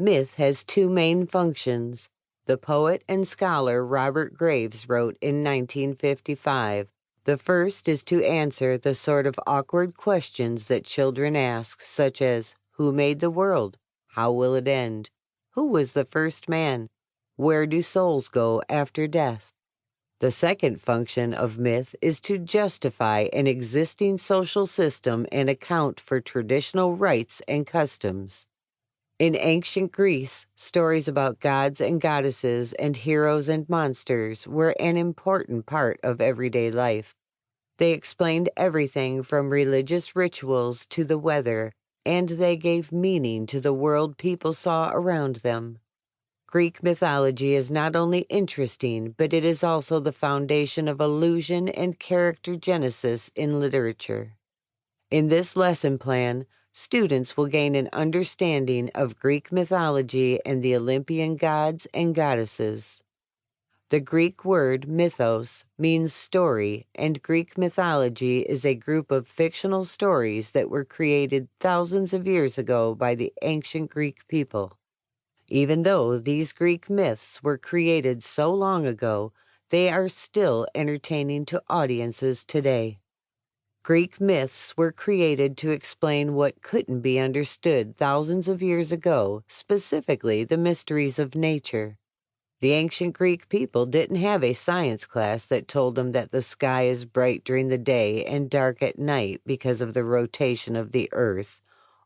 Myth has two main functions. The poet and scholar Robert Graves wrote in 1955. The first is to answer the sort of awkward questions that children ask, such as, who made the world? How will it end? Who was the first man? Where do souls go after death? The second function of myth is to justify an existing social system and account for traditional rites and customs. In ancient Greece, stories about gods and goddesses and heroes and monsters were an important part of everyday life. They explained everything from religious rituals to the weather, and they gave meaning to the world people saw around them. Greek mythology is not only interesting, but it is also the foundation of allusion and character genesis in literature. In this lesson plan, students will gain an understanding of Greek mythology and the Olympian gods and goddesses. The Greek word mythos means story, and Greek mythology is a group of fictional stories that were created thousands of years ago by the ancient Greek people. Even though these Greek myths were created so long ago, they are still entertaining to audiences today. Greek myths were created to explain what couldn't be understood thousands of years ago, specifically the mysteries of nature. The ancient Greek people didn't have a science class that told them that the sky is bright during the day and dark at night because of the rotation of the earth,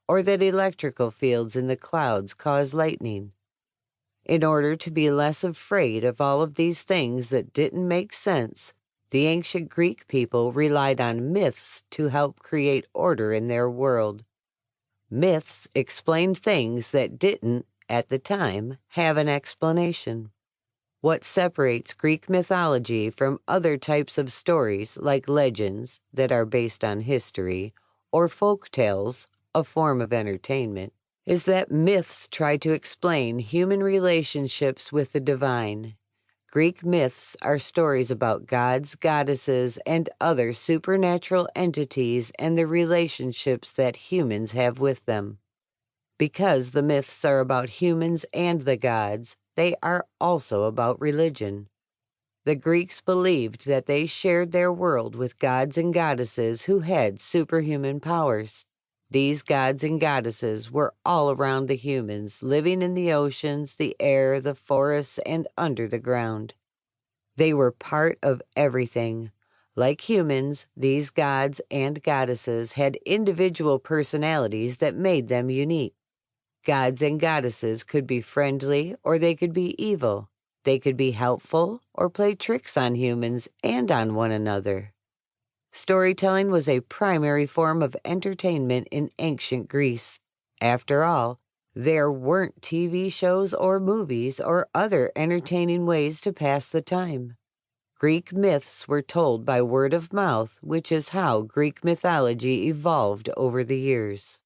or that electrical fields in the clouds cause lightning. In order to be less afraid of all of these things that didn't make sense, the ancient Greek people relied on myths to help create order in their world. Myths explained things that didn't, at the time, have an explanation. What separates Greek mythology from other types of stories like legends that are based on history or folk tales, a form of entertainment, is that myths try to explain human relationships with the divine. Greek myths are stories about gods, goddesses, and other supernatural entities and the relationships that humans have with them. Because the myths are about humans and the gods, they are also about religion. The Greeks believed that they shared their world with gods and goddesses who had superhuman powers. These gods and goddesses were all around the humans, living in the oceans, the air, the forests, and under the ground. They were part of everything. Like humans, these gods and goddesses had individual personalities that made them unique. Gods and goddesses could be friendly or they could be evil. They could be helpful or play tricks on humans and on one another. Storytelling was a primary form of entertainment in ancient Greece. After all, there weren't TV shows or movies or other entertaining ways to pass the time. Greek myths were told by word of mouth, which is how Greek mythology evolved over the years.